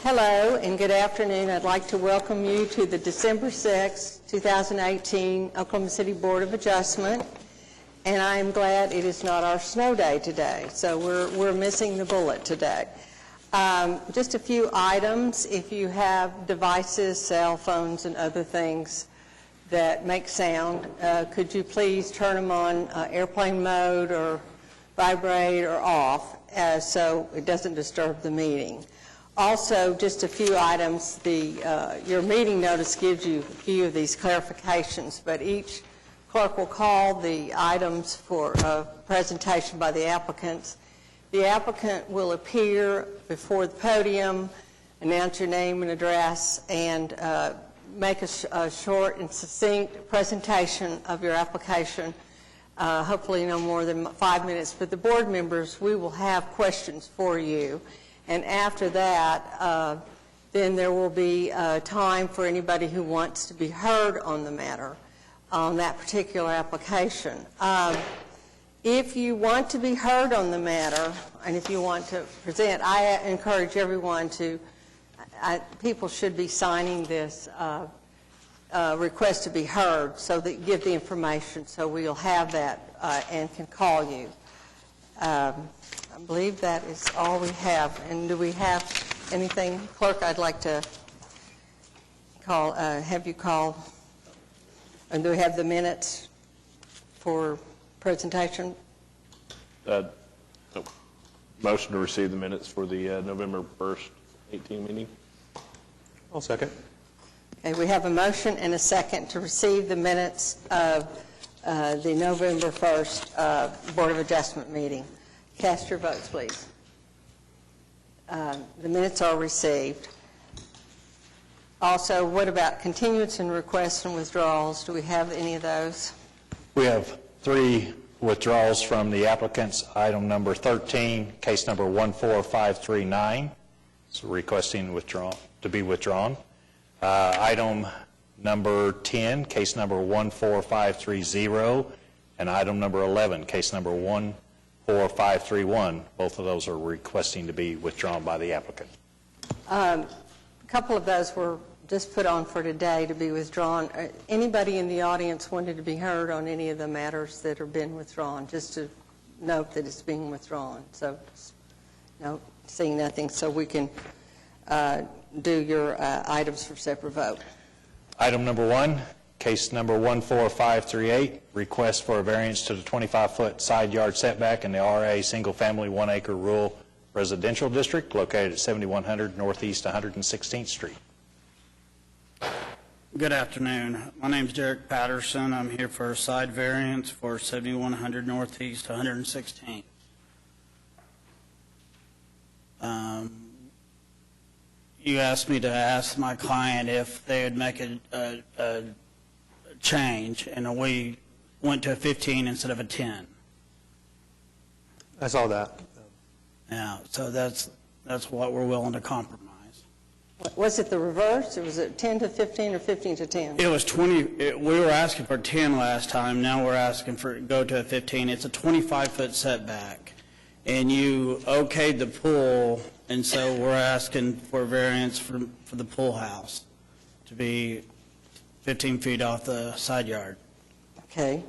Hello and good afternoon. I'd like to welcome you to the December 6, 2018 Oklahoma City Board of Adjustment. And I am glad it is not our snow day today, so we're missing the bullet today. Just a few items. If you have devices, cell phones, and other things that make sound, could you please turn them on airplane mode or vibrate or off so it doesn't disturb the meeting. Also, just a few items. Your meeting notice gives you a few of these clarifications, but each clerk will call the items for presentation by the applicants. The applicant will appear before the podium, announce your name and address, and make a short and succinct presentation of your application, hopefully no more than 5 minutes. But the board members, we will have questions for you. And after that, then there will be time for anybody who wants to be heard on the matter on that particular application. If you want to be heard on the matter, and if you want to present, I encourage everyone to, people should be signing this request to be heard so that you give the information so we'll have that and can call you. I believe that is all we have. And do we have anything? Clerk, I'd like to call, have you call. And do we have the minutes for presentation? Motion to receive the minutes for the November 1st, 18 meeting. I'll second. Okay, we have a motion and a second to receive the minutes of the November 1st Board of Adjustment meeting. Cast your votes, please. The minutes are received. Also, what about continuance and requests and withdrawals? Do we have any of those? We have 3 withdrawals from the applicants. Item number 13, case number 14539, so requesting to be withdrawn. Item number 10, case number 14530, and item number 11, case number 14531. Both of those are requesting to be withdrawn by the applicant. A couple of those were just put on for today to be withdrawn. Anybody in the audience wanted to be heard on any of the matters that have been withdrawn? Just to note that it's being withdrawn. So, no, seeing nothing, so we can do your items for separate vote. Item number 1, case number 14538, request for a variance to the 25-foot side yard setback in the RA single-family 1-acre rural residential district located at 7100 Northeast 116th Street. Good afternoon. My name is Derek Patterson. I'm here for a side variance for 7100 Northeast 116th. You asked me to ask my client if they would make a change, and we went to a 15 instead of a 10. I saw that. Yeah, so that's what we're willing to compromise. Was it the reverse? Or was it 10 to 15 or 15 to 10? It was 20. We were asking for 10 last time. Now we're asking for go to a 15. It's a 25-foot setback, and you okayed the pool, and so we're asking for a variance for the pool house to be 15 feet off the side yard. Okay.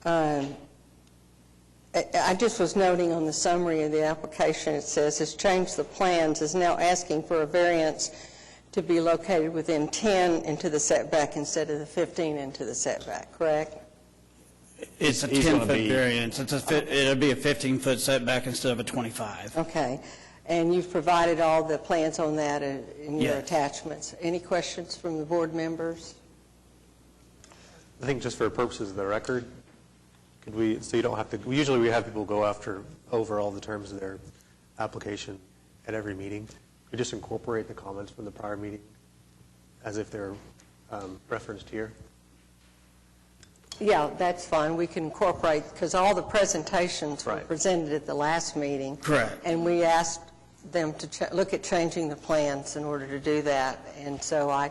I just was noting on the summary of the application, it says, has changed the plans, is now asking for a variance to be located within 10 into the setback instead of the 15 into the setback, correct? It's a 10-foot variance. It'll be a 15-foot setback instead of a 25. Okay. And you've provided all the plans on that in your Yes. attachments. Any questions from the board members? I think just for purposes of the record, could we, so you don't have to, usually we have people go over all the terms of their application at every meeting. Could we just incorporate the comments from the prior meeting as if they're referenced here? Yeah, that's fine. We can incorporate, because all the presentations were Right. presented at the last meeting. Correct. And we asked them to look at changing the plans in order to do that. And so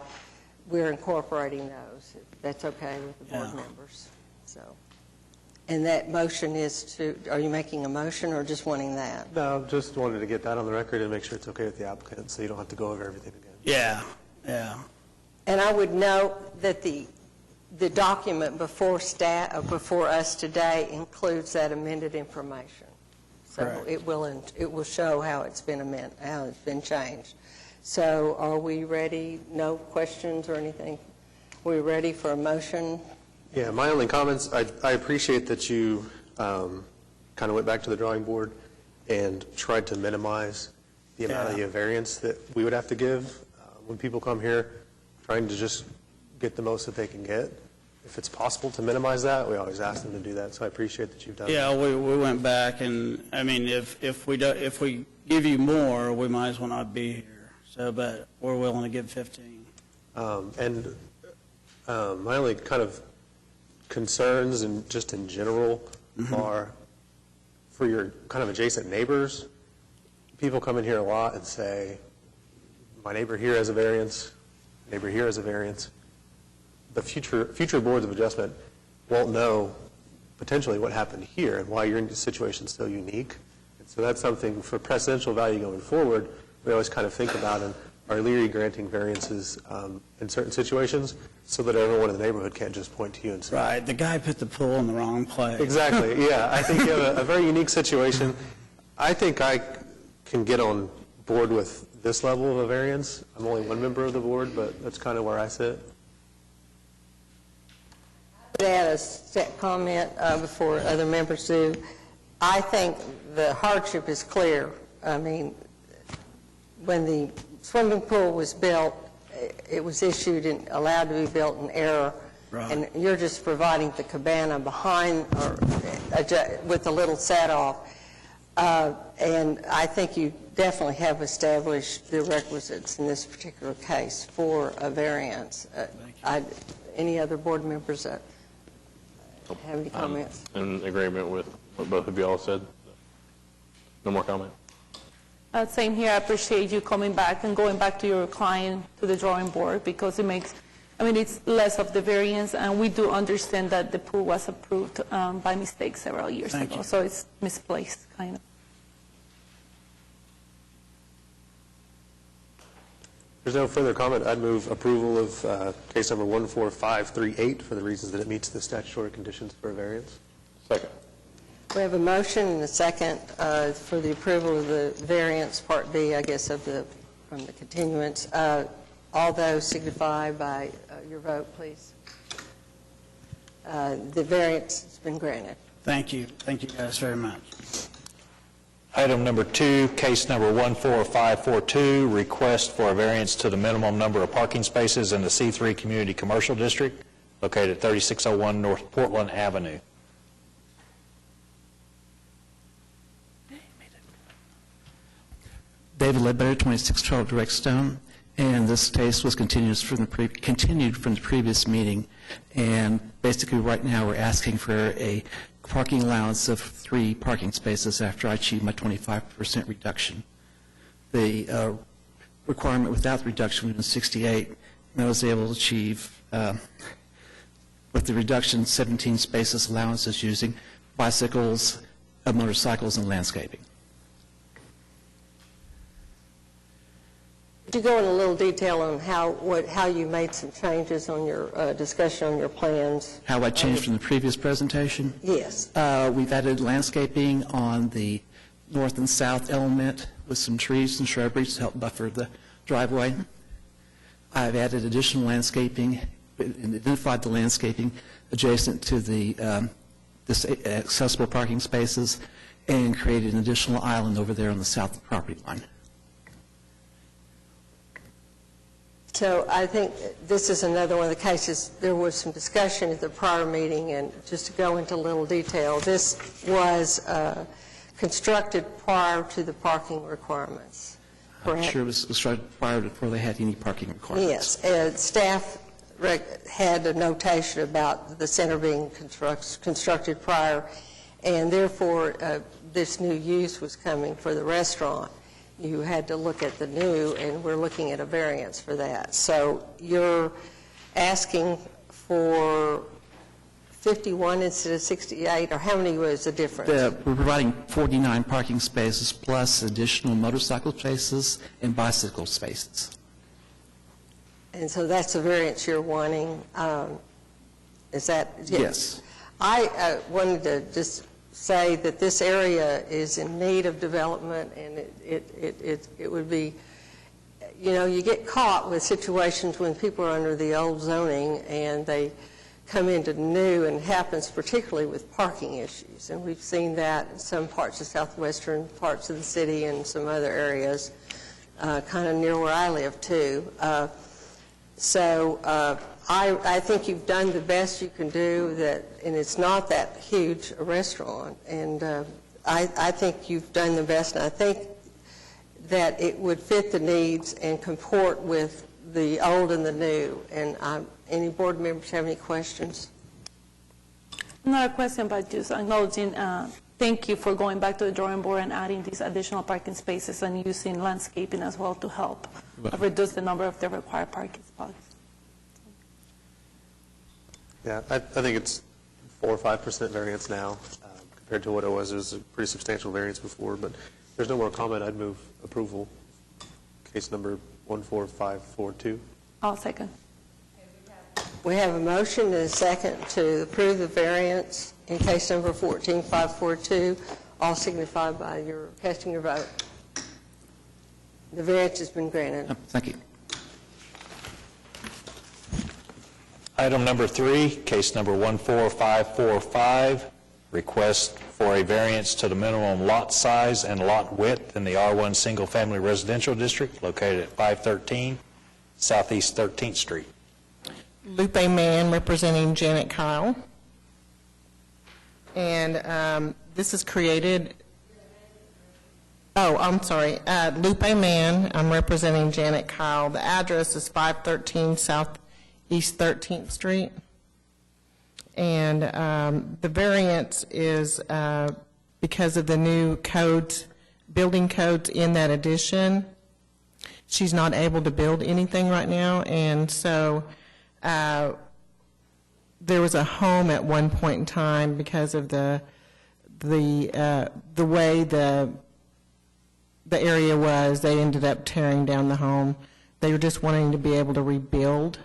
we're incorporating those. If that's okay with the board members. So, And that motion is to, are you making a motion or just wanting that? No, just wanted to get that on the record and make sure it's okay with the applicant, so you don't have to go over everything again. Yeah. And I would note that the document before us today includes that amended information. So Correct. it will show how it's been how it's been changed. So are we ready? No questions or anything? We ready for a motion? Yeah, my only comments, I appreciate that you kind of went back to the drawing board and tried to minimize the amount of Yeah. the variance that we would have to give. When people come here, trying to just get the most that they can get. If it's possible to minimize that, we always ask them to do that, so I appreciate that you've done that. Yeah, we went back, and, I mean, if we give you more, we might as well not be here. So, but we're willing to give 15. And my only kind of concerns, and just in general, are for your kind of adjacent neighbors. People come in here a lot and say, my neighbor here has a variance, neighbor here has a variance. The future boards of adjustment won't know potentially what happened here and why your situation is so unique. And so that's something for precedential value going forward, we always kind of think about and are leery granting variances in certain situations so that everyone in the neighborhood can't just point to you and say, Right, the guy put the pool in the wrong place. Exactly, yeah. I think you have a very unique situation. I think I can get on board with this level of a variance. I'm only one member of the board, but that's kind of where I sit. To add a set comment before other members do, I think the hardship is clear. I mean, when the swimming pool was built, it was issued and allowed to be built in error. Right. And you're just providing the cabana behind or with a little set-off. And I think you definitely have established the requisites in this particular case for a variance. Any other board members that have any comments? In agreement with what both of y'all said. No more comment? Same here. I appreciate you coming back and going back to your client, to the drawing board, because it makes, I mean, it's less of the variance, and we do understand that the pool was approved by mistake several years Thank ago, you. so it's misplaced, kind of. There's no further comment. I'd move approval of case number 14538 for the reasons that it meets the statutory conditions for a variance. Second. We have a motion and a second for the approval of the variance, Part B, I guess, from the continuance. All those signify by your vote, please. The variance has been granted. Thank you. Thank you guys very much. Item number 2, case number 14542, request for a variance to the minimum number of parking spaces in the C3 Community Commercial District located at 3601 North Portland Avenue. David Ledbetter, 2612 Directstone, and this case was continued from the previous meeting. And basically, right now, we're asking for a parking allowance of 3 parking spaces after I achieve my 25% reduction. The requirement without the reduction was 68, and I was able to achieve, with the reduction, 17 spaces allowances using bicycles, motorcycles, and landscaping. Could you go in a little detail on how you made some changes on your discussion on your plans? How I changed from the previous presentation? Yes. We've added landscaping on the north and south element with some trees and shrubberies to help buffer the driveway. I've added additional landscaping and identified the landscaping adjacent to the accessible parking spaces and created an additional island over there on the south property line. So I think this is another one of the cases, there was some discussion at the prior meeting, and just to go into a little detail, this was constructed prior to the parking requirements, I'm correct? sure it was constructed prior to before they had any parking requirements. Yes, staff had a notation about the center being constructed prior, and therefore this new use was coming for the restaurant. You had to look at the new, and we're looking at a variance for that. So you're asking for 51 instead of 68, or how many was the difference? We're providing 49 parking spaces plus additional motorcycle spaces and bicycle spaces. And so that's the variance you're wanting. Is that? Yes. I wanted to just say that this area is in need of development, and it would be, you know, you get caught with situations when people are under the old zoning and they come into new, and it happens particularly with parking issues. And we've seen that in some parts of southwestern parts of the city and some other areas, kind of near where I live too. I think you've done the best you can do, and it's not that huge a restaurant. And I think you've done the best, and I think that it would fit the needs and comport with the old and the new. And any board members have any questions? Not a question, but just acknowledging, thank you for going back to the drawing board and adding these additional parking spaces and using landscaping as well to help reduce the number of the required parking spots. Yeah, I think it's 4 or 5% variance now compared to what it was. It was a pretty substantial variance before, but if there's no more comment, I'd move approval. Case number 14542. I'll second. We have a motion and a second to approve the variance in case number 14542. All signify by your casting your vote. The variance has been granted. Thank you. Item number 3, case number 14545, request for a variance to the minimum lot size and lot width in the R1 Single Family Residential District located at 513 Southeast 13th Street. Lupe Mann representing Janet Kyle. And this is created, I'm sorry, Lupe Mann, I'm representing Janet Kyle. The address is 513 Southeast 13th Street. And the variance is because of the new codes, building codes in that addition. She's not able to build anything right now, and so there was a home at one point in time because of the way the area was. They ended up tearing down the home. They were just wanting to be able to rebuild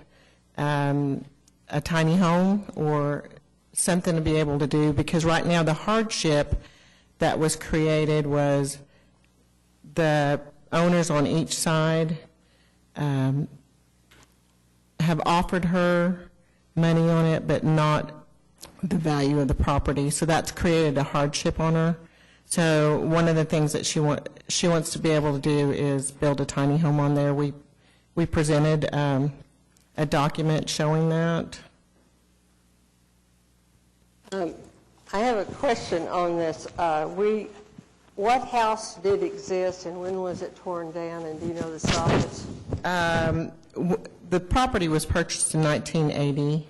a tiny home or something to be able to do, because right now the hardship that was created was the owners on each side have offered her money on it, but not the value of the property. So that's created a hardship on her. So one of the things that she wants to be able to do is build a tiny home on there. We presented a document showing that. I have a question on this. What house did exist, and when was it torn down, and do you know the size? The property was purchased in 1980,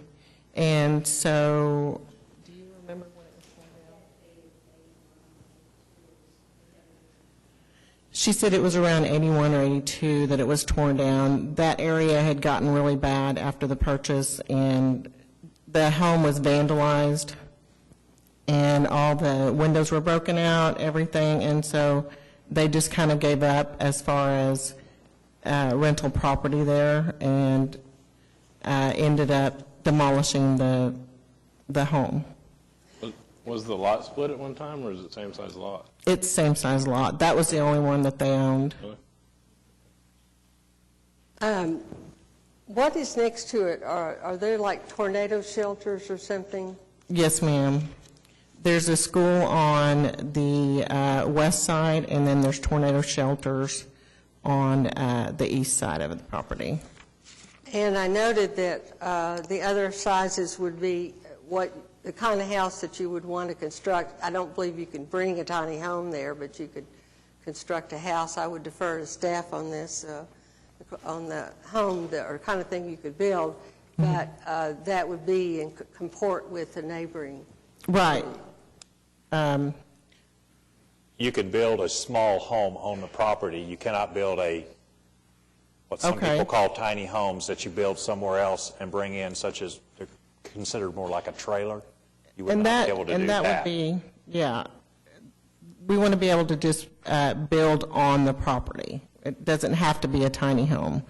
and so, do you remember when it was torn down? She said it was around 81 or 82 that it was torn down. That area had gotten really bad after the purchase, and the home was vandalized, and all the windows were broken out, everything, and so they just kind of gave up as far as rental property there, and ended up demolishing the home. Was the lot split at one time, or is it same size lot? It's same size lot. That was the only one that they owned. What is next to it? Are there like tornado shelters or something? Yes, ma'am. There's a school on the west side, and then there's tornado shelters on the east side of the property. And I noted that the other sizes would be what the kind of house that you would want to construct. I don't believe you can bring a tiny home there, but you could construct a house. I would defer to staff on this, on the home or kind of thing you could build, but that would be in comport with the neighboring. Right. You can build a small home on the property. You cannot build what some people call tiny homes that you build somewhere else and bring in, such as they're considered more like a trailer. You would And not that, be able to do and that. that would be, yeah. We want to be able to just build on the property. It doesn't have to be a tiny home,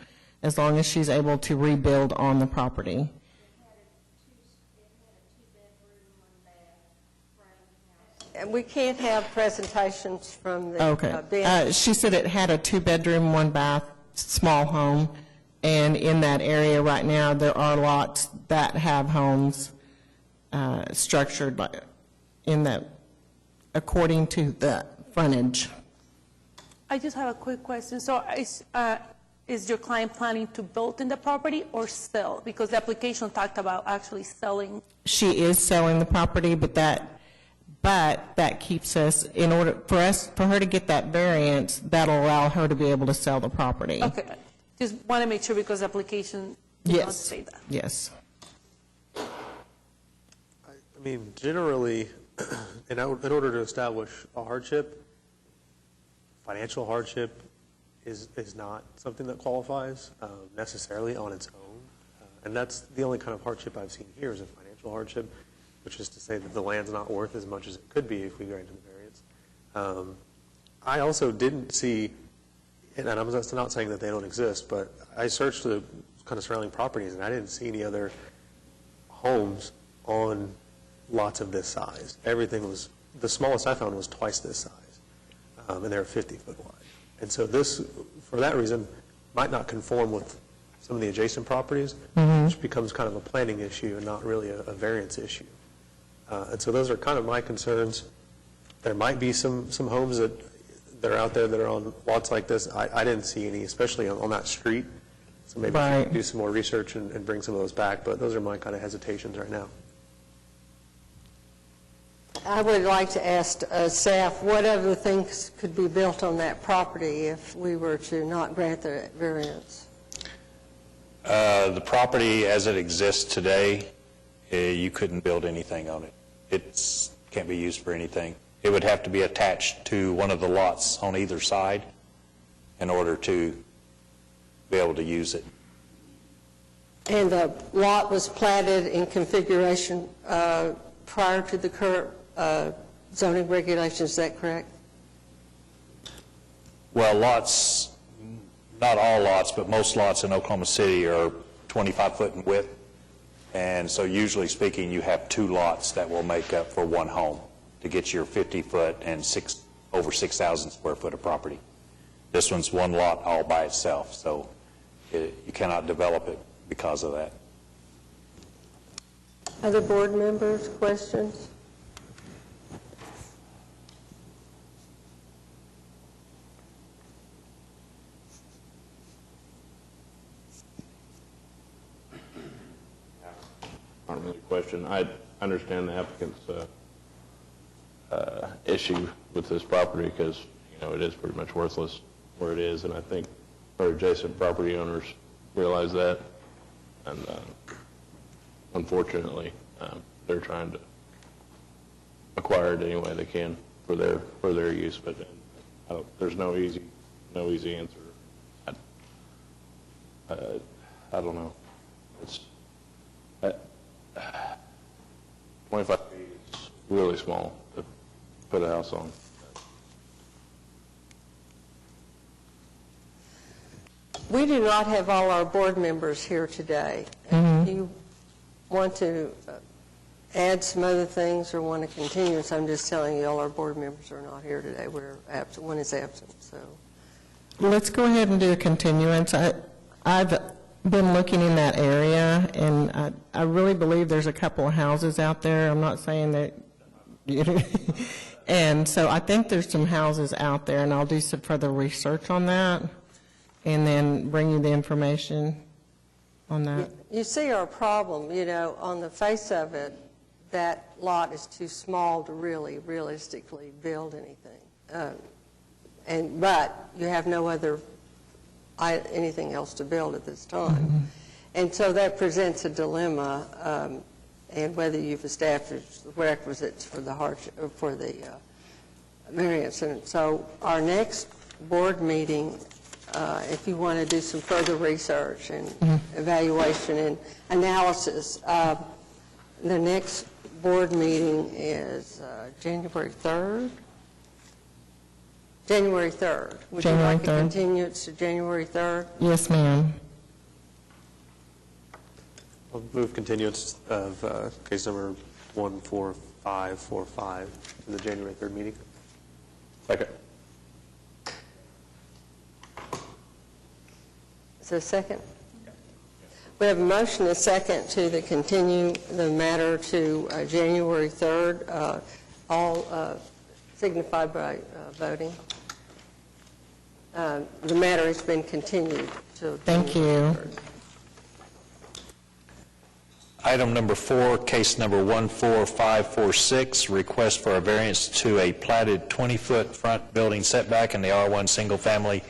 as long as she's able to rebuild on the property. And we can't have presentations from the Okay. bench. She said it had a two-bedroom, one-bath, small home, and in that area right now, there are lots that have homes structured in that, according to the frontage. I just have a quick question. So is your client planning to build in the property or sell? Because the application talked about actually selling. She is selling the property, but that keeps us, in order, for her to get that variance, that'll allow her to be able to sell the property. Okay, just want to make sure because the application did not Yes, say that. yes. I mean, generally, in order to establish a hardship, financial hardship is not something that qualifies necessarily on its own. And that's the only kind of hardship I've seen here is a financial hardship, which is to say that the land's not worth as much as it could be if we granted the variance. I also didn't see, and I'm not saying that they don't exist, but I searched the kind of surrounding properties, and I didn't see any other homes on lots of this size. Everything was, the smallest I found was twice this size, and they're 50-foot wide. And so this, for that reason, might not conform with some of the adjacent properties, which becomes kind of a planning issue and not really a variance issue. And so those are kind of my concerns. There might be some homes that are out there that are on lots like this. I didn't see any, especially on that street. So maybe we Right. should do some more research and bring some of those back. But those are my kind of hesitations right now. I would like to ask staff what other things could be built on that property if we were to not grant the variance? The property as it exists today, you couldn't build anything on it. It can't be used for anything. It would have to be attached to one of the lots on either side in order to be able to use it. And the lot was platted in configuration prior to the current zoning regulations, is that correct? Well, lots, not all lots, but most lots in Oklahoma City are 25 foot in width. And so usually speaking, you have two lots that will make up for one home to get your 50 foot and over 6,000 square foot of property. This one's one lot all by itself, so you cannot develop it because of that. Other board members, questions? Not really a question. I understand the applicant's issue with this property because, it is pretty much worthless where it is, and I think our adjacent property owners realize that, and unfortunately, they're trying to acquire it any way they can for their use, but there's no easy answer. I don't know. It's 25 feet is really small to put a house on. We do not have all our board members here today. If you want to add some other things or want to continue, so I'm just telling you all our board members are not here today. We're absent. One is absent, so. Let's go ahead and do a continuance. I've been looking in that area, and I really believe there's a couple of houses out there. I'm not saying that, and so I think there's some houses out there, and I'll do some further research on that, and then bring you the information on that. You see our problem, on the face of it, that lot is too small to really realistically build anything. But you have no other anything else to build at this time. And so that presents a dilemma, and whether you've established the requisites for the hardship, for the variance. And so our next board meeting, if you want to do some further research and evaluation and analysis, the next board meeting is January 3rd? January 3rd. Would you January like a 3rd. continuance to January 3rd? Yes, ma'am. I'll move continuance of case number 14545 to the January 3rd meeting. Second. Is there a second? We have a motion and a second to continue the matter to January 3rd. All signify by voting. The matter has been continued to Thank January you. 3rd. Item number 4, case number 14546, request for a variance to a platted 20-foot front building setback in the R1 Single Family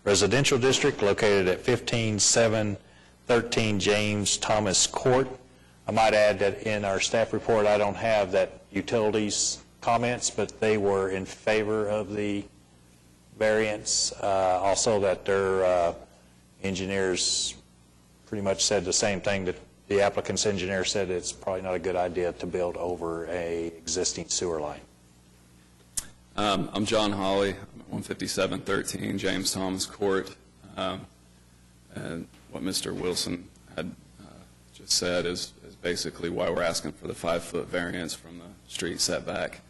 Residential District located at 15713 James Thomas Court. I might add that in our staff report, I don't have that utilities comments, but they were in favor of the variance. Also that their engineers pretty much said the same thing that the applicant's engineer said. It's probably not a good idea to build over a existing sewer line. I'm John Hawley. I'm at 15713 James Thomas Court. And what Mr. Wilson had just said is basically why we're asking for the 5-foot variance from the street setback.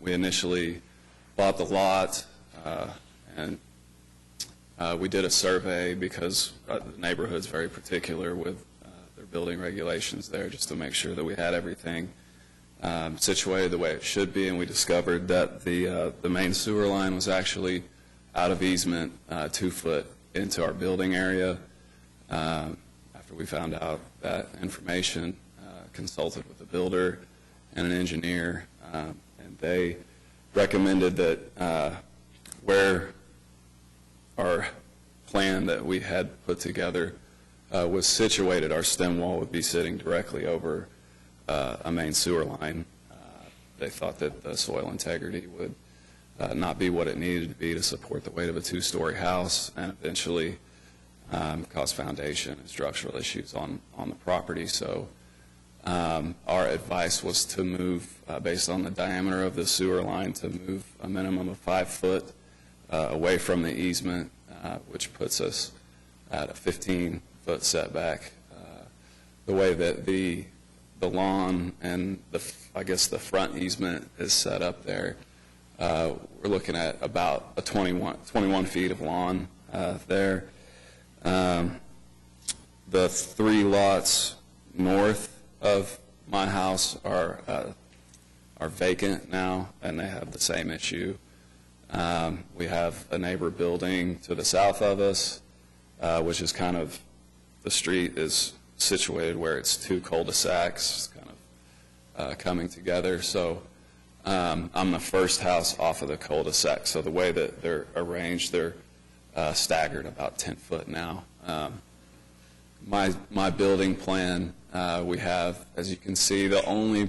We initially bought the lot, and we did a survey because the neighborhood's very particular with their building regulations there, just to make sure that we had everything situated the way it should be, and we discovered that the main sewer line was actually out of easement 2 foot into our building area. After we found out that information, consulted with the builder and an engineer, and they recommended that where our plan that we had put together was situated, our stem wall would be sitting directly over a main sewer line. They thought that the soil integrity would not be what it needed to be to support the weight of a 2-story house, and eventually cause foundation and structural issues on the property. So our advice was to move, based on the diameter of the sewer line, to move a minimum of 5 foot away from the easement, which puts us at a 15-foot setback. The way that the lawn and I guess the front easement is set up there, we're looking at about a 21 feet of lawn there. The 3 lots north of my house are vacant now, and they have the same issue. We have a neighbor building to the south of us, which is kind of, the street is situated where it's 2 cul-de-sacs kind of coming together. So I'm the first house off of the cul-de-sac. So the way that they're arranged, they're staggered about 10 foot now. My building plan, we have, as you can see, the only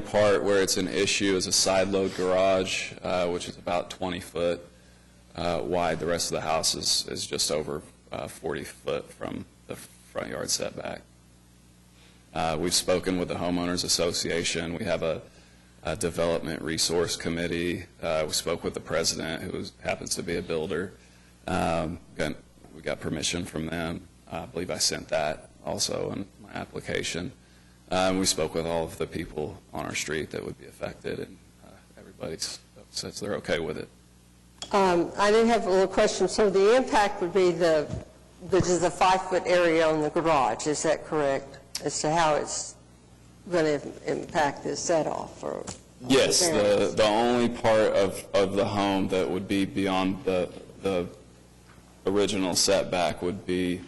part where it's an issue is a side load garage, which is about 20 foot wide. The rest of the house is just over 40 foot from the front yard setback. We've spoken with the homeowners association. We have a development resource committee. We spoke with the president, who happens to be a builder. We got permission from them. I believe I sent that also in my application. We spoke with all of the people on our street that would be affected, and everybody says they're okay with it. I did have a little question. So the impact would be the 5-foot area on the garage, is that correct? As to how it's going to impact the set-off? Or Yes, the only part of the home that would be beyond the original setback would be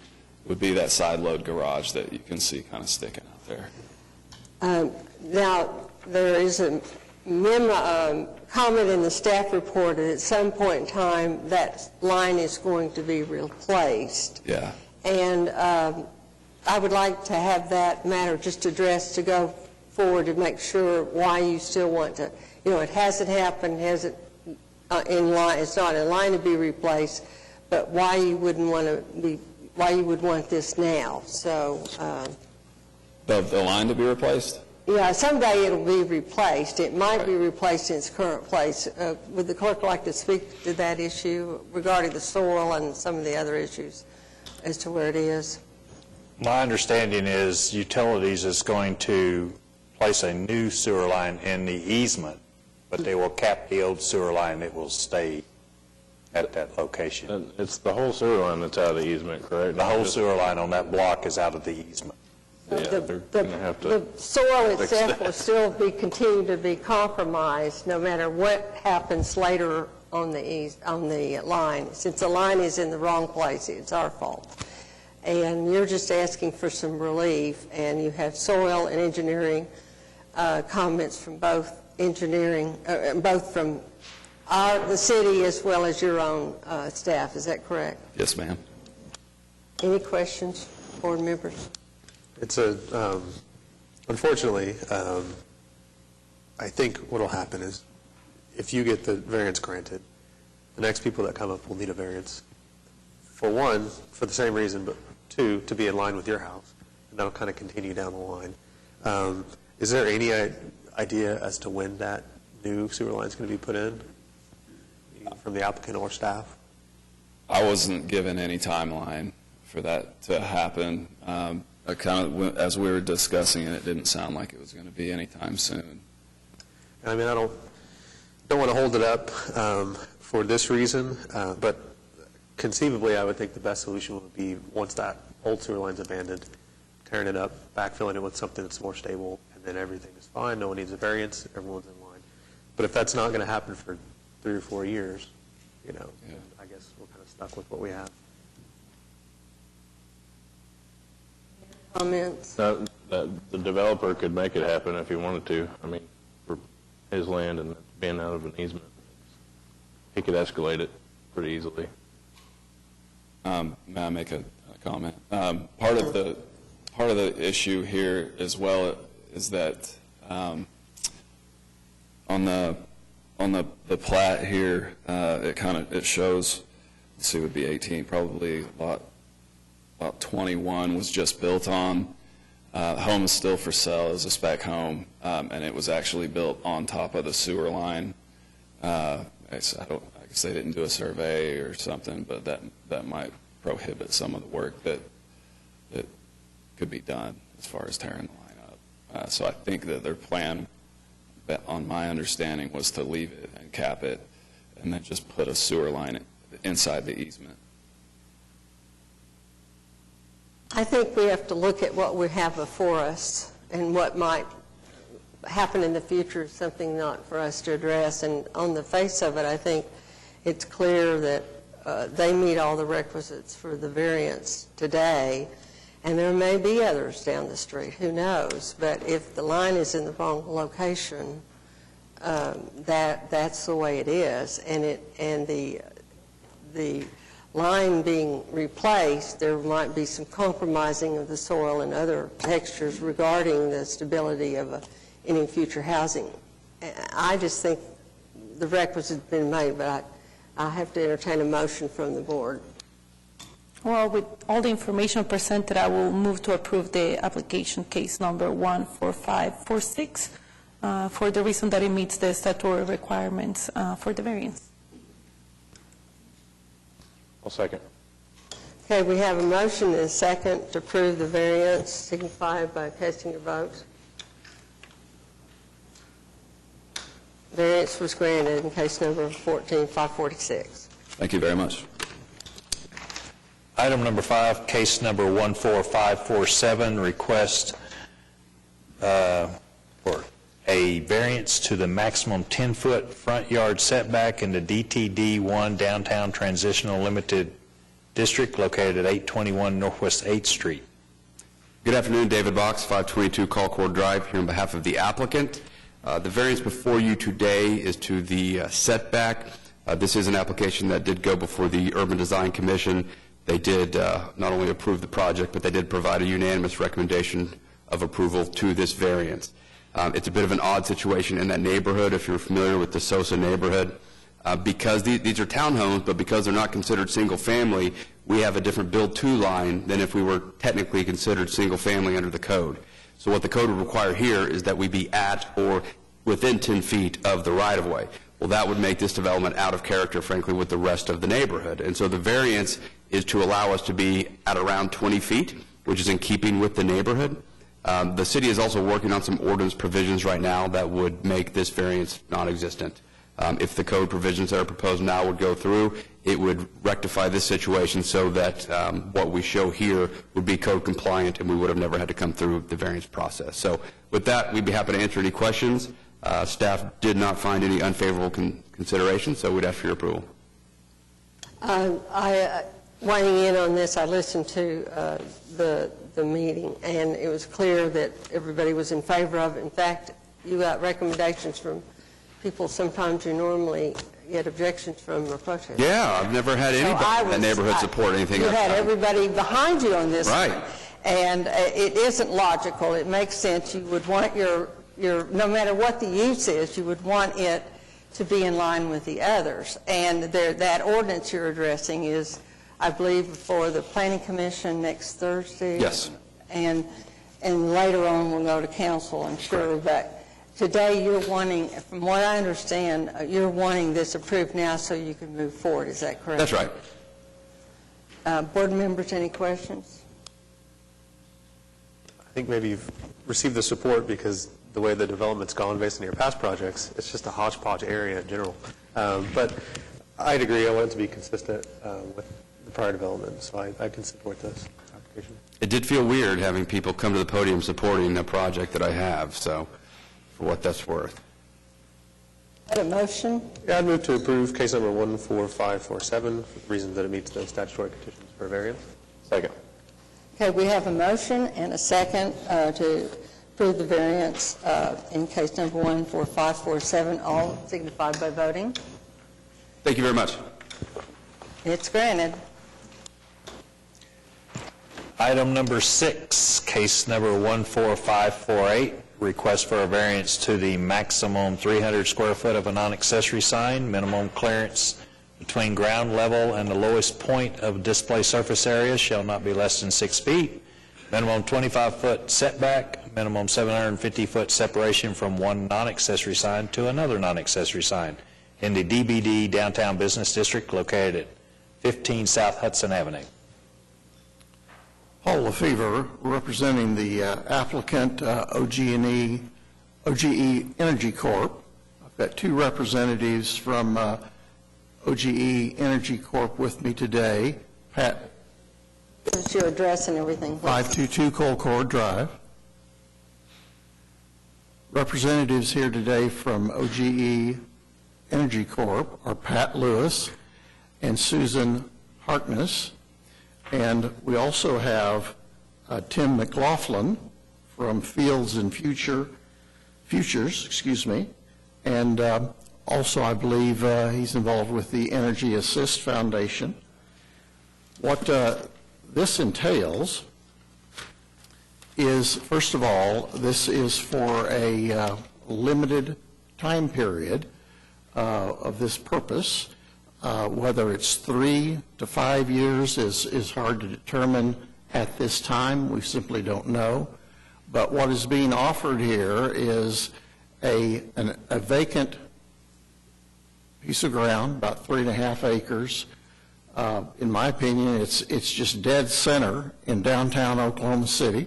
that side load garage that you can see kind of sticking out there. Now, there is a comment in the staff report that at some point in time that line is going to be replaced. Yeah. And I would like to have that matter just addressed to go forward to make sure why you still want to, it hasn't happened, hasn't in line, it's not in line to be replaced, but why you wouldn't want to be, why you would want this now. So The line to be replaced? Yeah, someday it'll be replaced. It might be replaced in its current place. Would the clerk like to speak to that issue regarding the soil and some of the other issues as to where it is? My understanding is Utilities is going to place a new sewer line in the easement, but they will cap the old sewer line. It will stay at that location. And it's the whole sewer line that's out of the easement, correct? The whole sewer line on that block is out of the easement. Yeah, they're gonna have to The soil fix itself that. will still continue to be compromised no matter what happens later on the line. Since the line is in the wrong place, it's our fault. And you're just asking for some relief, and you have soil and engineering comments from both both from the city as well as your own staff. Is that correct? Yes, ma'am. Any questions, board members? It's unfortunately, I think what'll happen is if you get the variance granted, the next people that come up will need a variance. For one, for the same reason, but two, to be in line with your house, and that'll kind of continue down the line. Is there any idea as to when that new sewer line is going to be put in from the applicant or staff? I wasn't given any timeline for that to happen. As we were discussing it, it didn't sound like it was going to be anytime soon. I mean, I don't want to hold it up for this reason, but conceivably, I would think the best solution would be once that old sewer line's abandoned, tearing it up, backfilling it with something that's more stable, and then everything is fine. No one needs a variance. Everyone's in line. But if that's not going to happen for 3 or 4 years, Yeah. I guess we're kind of stuck with what we have. Comments? The developer could make it happen if he wanted to. I mean, for his land and being out of an easement, he could escalate it pretty easily. May I make a comment? Part of the issue here as well is that on the plat here, it shows. Let's see, it would be 18, probably lot 21 was just built on. Home is still for sale as a spec home, and it was actually built on top of the sewer line. I guess they didn't do a survey or something, but that might prohibit some of the work that could be done as far as tearing the line up. So I think that their plan, on my understanding, was to leave it and cap it, and then just put a sewer line inside the easement. I think we have to look at what we have before us and what might happen in the future is something not for us to address. And on the face of it, I think it's clear that they meet all the requisites for the variance today, and there may be others down the street, who knows? But if the line is in the wrong location, that's the way it is. And the line being replaced, there might be some compromising of the soil and other textures regarding the stability of any future housing. I just think the requisite's been made, but I have to entertain a motion from the board. Well, with all the information presented, I will move to approve the application case number 14546 for the reason that it meets the statutory requirements for the variance. I'll second. Okay, we have a motion and a second to approve the variance, signified by casting your votes. Variance was granted in case number 14546. Thank you very much. Item number 5, case number 14547, request for a variance to the maximum 10-foot front yard setback in the DTD1 Downtown Transitional Limited District located at 821 Northwest 8th Street. Good afternoon, David Box, 522 Colcord Drive, here on behalf of the applicant. The variance before you today is to the setback. This is an application that did go before the Urban Design Commission. They did not only approve the project, but they did provide a unanimous recommendation of approval to this variance. It's a bit of an odd situation in that neighborhood, if you're familiar with the Sosa neighborhood. Because these are townhomes, but because they're not considered single-family, we have a different build-to line than if we were technically considered single-family under the code. So what the code would require here is that we be at or within 10 feet of the right-of-way. Well, that would make this development out of character, frankly, with the rest of the neighborhood. And so the variance is to allow us to be at around 20 feet, which is in keeping with the neighborhood. The city is also working on some ordinance provisions right now that would make this variance non-existent. If the code provisions that are proposed now would go through, it would rectify this situation so that what we show here would be code compliant and we would have never had to come through the variance process. So with that, we'd be happy to answer any questions. Staff did not find any unfavorable consideration, so we'd ask for your approval. Weighing in on this, I listened to the meeting, and it was clear that everybody was in favor of it. In fact, you got recommendations from people sometimes you normally get objections from or protests. Yeah, I've never had anybody in the neighborhood support anything. You I've had done. everybody behind you on this Right. one. And it isn't logical. It makes sense. You would want your no matter what the use is, you would want it to be in line with the others. And that ordinance you're addressing is, I believe, for the Planning Commission next Thursday. Yes. And later on we'll go to council, I'm sure. But today you're wanting, from what I understand, you're wanting this approved now so you can move forward. Is that correct? That's right. Board members, any questions? I think maybe you've received the support because the way the development's gone based on your past projects, it's just a hodgepodge area in general. But I'd agree, I want it to be consistent with the prior development, so I can support this application. It did feel weird having people come to the podium supporting a project that I have, so for what that's worth. Had a motion? Yeah, I'd move to approve case number 14547 for the reason that it meets the statutory conditions for variance. Second. Okay, we have a motion and a second to approve the variance in case number 14547. All signify by voting. Thank you very much. It's granted. Item number 6, case number 14548, request for a variance to the maximum 300 square foot of a non-accessory sign, minimum clearance between ground level and the lowest point of display surface area shall not be less than 6 feet, minimum 25-foot setback, minimum 750-foot separation from one non-accessory sign to another non-accessory sign in the DBD Downtown Business District located at 15 South Hudson Avenue. Paul Lefevre, representing the applicant, OGE Energy Corp. I've got two representatives from OGE Energy Corp with me today. Pat, What's your address and everything? 522 Colcord Drive. Representatives here today from OGE Energy Corp. are Pat Lewis and Susan Harkness. And we also have Tim McLaughlin from Fields and Futures, and also I believe he's involved with the Energy Assist Foundation. What this entails is, first of all, this is for a limited time period of this purpose. Whether it's 3 to 5 years is hard to determine at this time. We simply don't know. But what is being offered here is a vacant piece of ground, about 3.5 acres. In my opinion, it's just dead center in downtown Oklahoma City.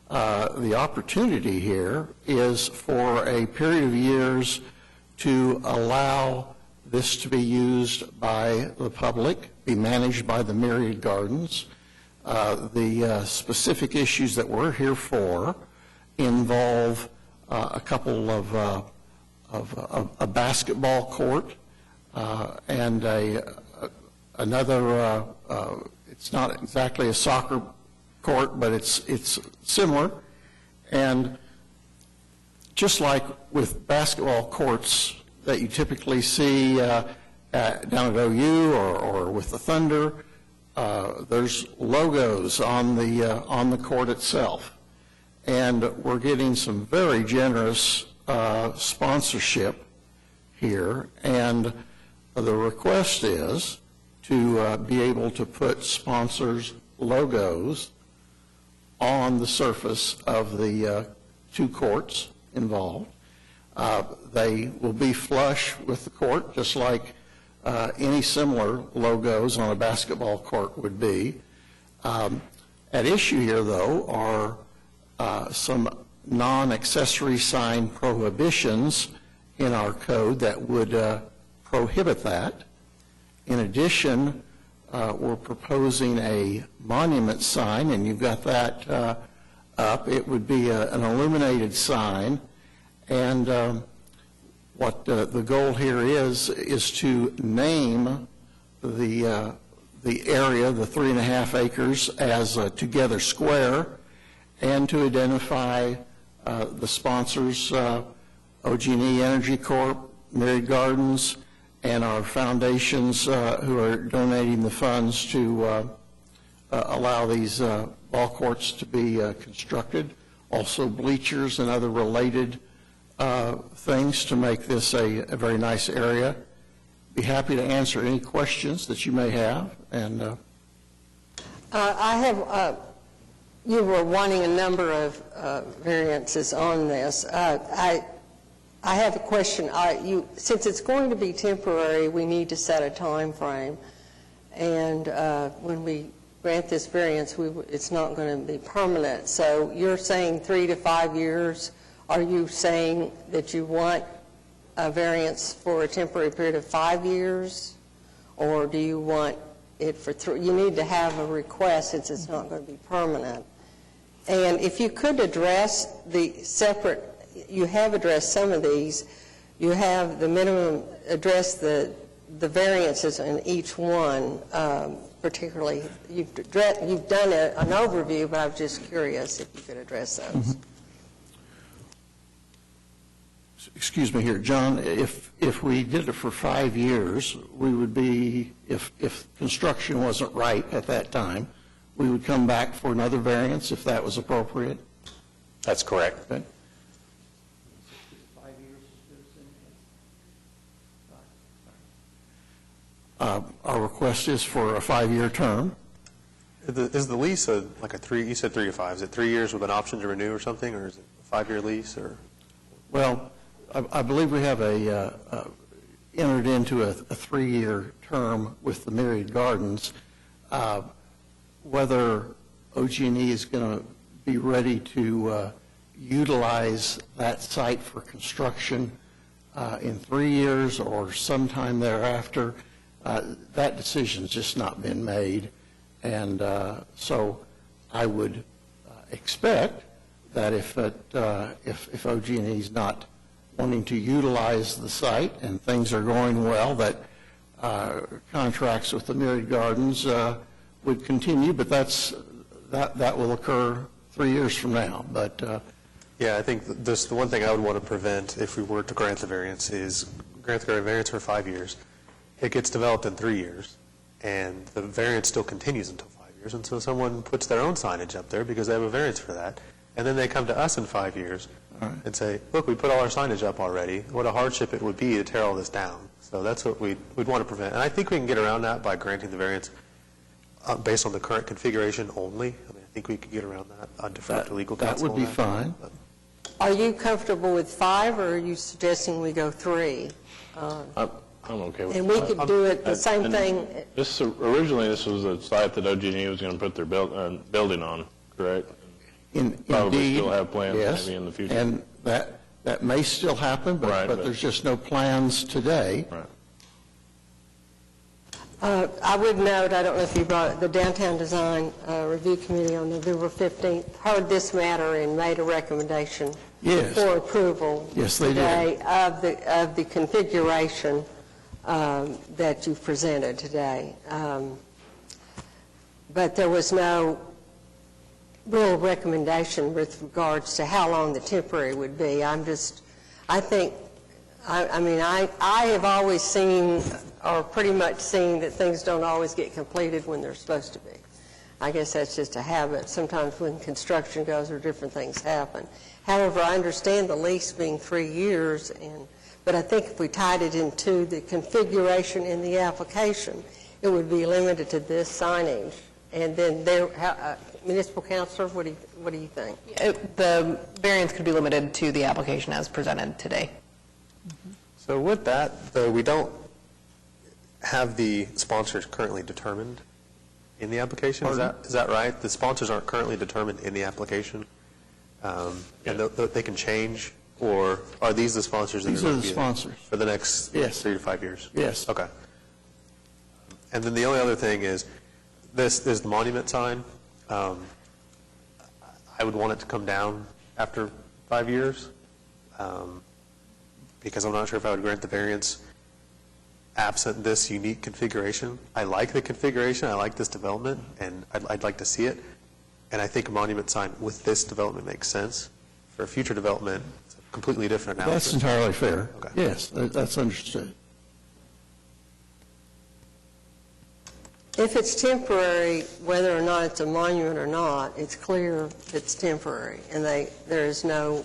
The opportunity here is for a period of years to allow this to be used by the public, be managed by the Myriad Gardens. The specific issues that we're here for involve a couple of a basketball court and another. It's not exactly a soccer court, but it's similar. And just like with basketball courts that you typically see down at OU or with the Thunder, there's logos on the court itself, and we're getting some very generous sponsorship here. And the request is to be able to put sponsors' logos on the surface of the two courts involved. They will be flush with the court, just like any similar logos on a basketball court would be. At issue here, though, are some non-accessory sign prohibitions in our code that would prohibit that. In addition, we're proposing a monument sign, and you've got that up. It would be an illuminated sign, and what the goal here is to name the area, the 3.5 acres, as Together Square, and to identify the sponsors, OG&E Energy Corp., Myriad Gardens, and our foundations who are donating the funds to allow these ball courts to be constructed. Also bleachers and other related things to make this a very nice area. Be happy to answer any questions that you may have. And I have, you were wanting a number of variances on this. I have a question. Since it's going to be temporary, we need to set a time frame. And when we grant this variance, it's not going to be permanent. So you're saying 3 to 5 years. Are you saying that you want a variance for a temporary period of 5 years? Or do you want it for 3? You need to have a request since it's not going to be permanent. And if you could address the separate, you have addressed some of these. You have the minimum, address the variances in each one, particularly. You've done an overview, but I'm just curious if you could address those. Mm-hmm. Excuse me here, John, if we did it for 5 years, we would be, if construction wasn't right at that time, we would come back for another variance if that was appropriate? That's correct. Okay. Our request is for a 5-year term. Is the lease like a 3, you said 3 to 5, is it 3 years with an option to renew or something, or is it a 5-year lease? Or? Well, I believe we have entered into a 3-year term with the Myriad Gardens. Whether OG&E is going to be ready to utilize that site for construction in 3 years or sometime thereafter, that decision's just not been made. And so I would expect that if OG&E is not wanting to utilize the site and things are going well, that contracts with the Myriad Gardens would continue, but that will occur 3 years from now. But yeah, I think the one thing I would want to prevent if we were to grant the variance is grant the variance for 5 years. It gets developed in 3 years, and the variance still continues until 5 years, and so someone puts their own signage up there because they have a variance for that, and then they come to us in 5 years and say, look, we put all our signage up already. What a hardship it would be to tear all this down. So that's what we'd want to prevent. And I think we can get around that by granting the variance based on the current configuration only. I mean, I think we could get around that. I'd defer to legal counsel. that would be fine. Are you comfortable with 5, or are you suggesting we go 3? I'm okay with And we could do it the same thing. Originally, this was a site that OG&E was going to put their building on, correct? Probably Indeed, still have plans yes, maybe in the future. and that may still happen, Right, but there's just no plans today. Right. I would note, I don't know if you brought it, the Downtown Design Review Committee on November 15th heard this matter and made a recommendation Yes. for approval Yes, they today of the configuration that you've presented today. But there was no real recommendation with regards to how long the temporary would be. I have always seen, or pretty much seen, that things don't always get completed when they're supposed to be. I guess that's just a habit. Sometimes when construction goes or different things happen. However, I understand the lease being 3 years, but I think if we tied it into the configuration in the application, it would be limited to this signage. And then Municipal Counselor, what do you think? The variance could be limited to the application as presented today. So with that, though, we don't have the sponsors currently determined in the application? Is that right? The sponsors aren't currently determined in the application? And they can change? Or are these the sponsors? These are the sponsors. For the next 3 to 5 years? Yes. Okay. And then the only other thing is, this is the monument sign. I would want it to come down after 5 years, because I'm not sure if I would grant the variance absent this unique configuration. I like the configuration, I like this development, and I'd like to see it. And I think a monument sign with this development makes sense. For a future development, it's a completely different analysis. That's entirely fair. Okay. Yes, that's understood. If it's temporary, whether or not it's a monument or not, it's clear it's temporary, and there is no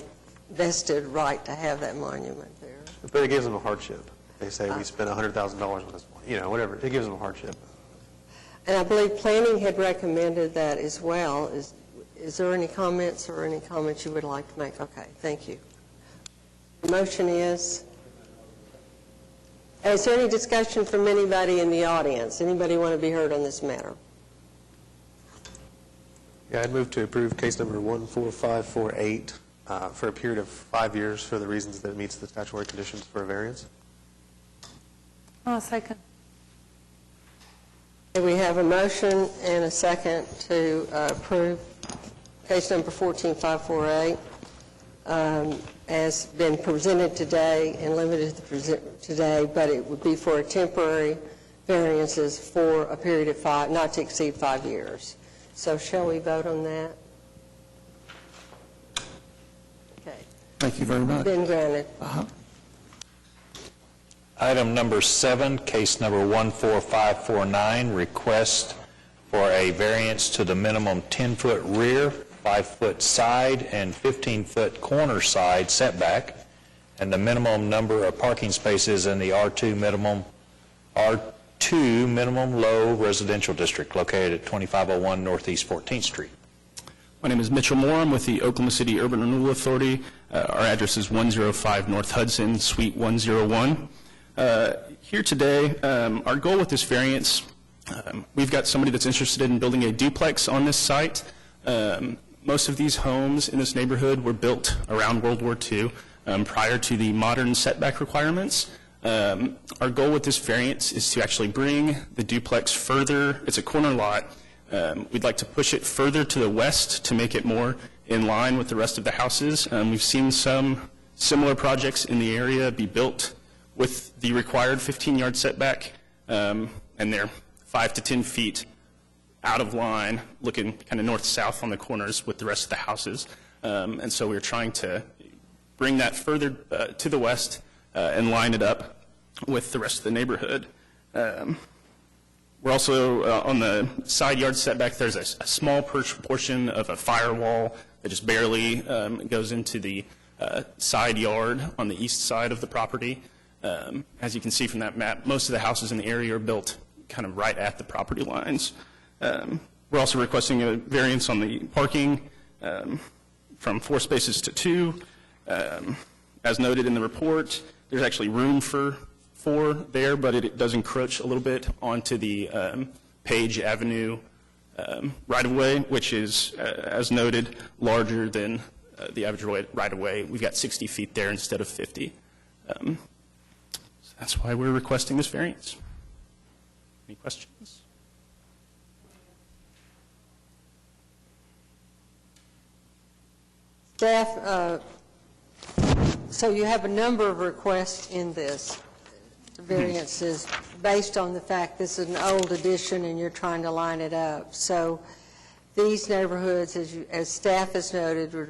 vested right to have that monument there. But it gives them a hardship. They say we spent $100,000 on this, whatever. It gives them a hardship. And I believe planning had recommended that as well. Is there any comments you would like to make? Okay, thank you. The motion is there any discussion from anybody in the audience? Anybody want to be heard on this matter? Yeah, I'd move to approve case number 14548 for a period of 5 years for the reasons that it meets the statutory conditions for a variance. Second. We have a motion and a second to approve case number 14548 as been presented today and limited today, but it would be for a temporary variances for a period of not to exceed 5 years. So shall we vote on that? Okay. Thank you very much. Been granted. Item number 7, case number 14549, request for a variance to the minimum 10-foot rear, 5-foot side, and 15-foot corner side setback, and the minimum number of parking spaces in the R2 minimum low residential district located at 2501 Northeast 14th Street. My name is Mitchell Moore. I'm with the Oklahoma City Urban Renewal Authority. Our address is 105 North Hudson, Suite 101. Here today, our goal with this variance, we've got somebody that's interested in building a duplex on this site. Most of these homes in this neighborhood were built around World War II prior to the modern setback requirements. Our goal with this variance is to actually bring the duplex further. It's a corner lot. We'd like to push it further to the west to make it more in line with the rest of the houses. We've seen some similar projects in the area be built with the required 15-yard setback, and they're 5 to 10 feet out of line, looking kind of north-south on the corners with the rest of the houses. And so we're trying to bring that further to the west and line it up with the rest of the neighborhood. We're also, on the side yard setback, there's a small portion of a firewall that just barely goes into the side yard on the east side of the property. As you can see from that map, most of the houses in the area are built kind of right at the property lines. We're also requesting a variance on the parking from 4 spaces to 2. As noted in the report, there's actually room for 4 there, but it does encroach a little bit onto the Page Avenue right-of-way, which is, as noted, larger than the average right-of-way. We've got 60 feet there instead of 50. So that's why we're requesting this variance. Any questions? Staff, so you have a number of requests in this variances based on the fact this is an old addition and you're trying to line it up. So these neighborhoods, as staff has noted, were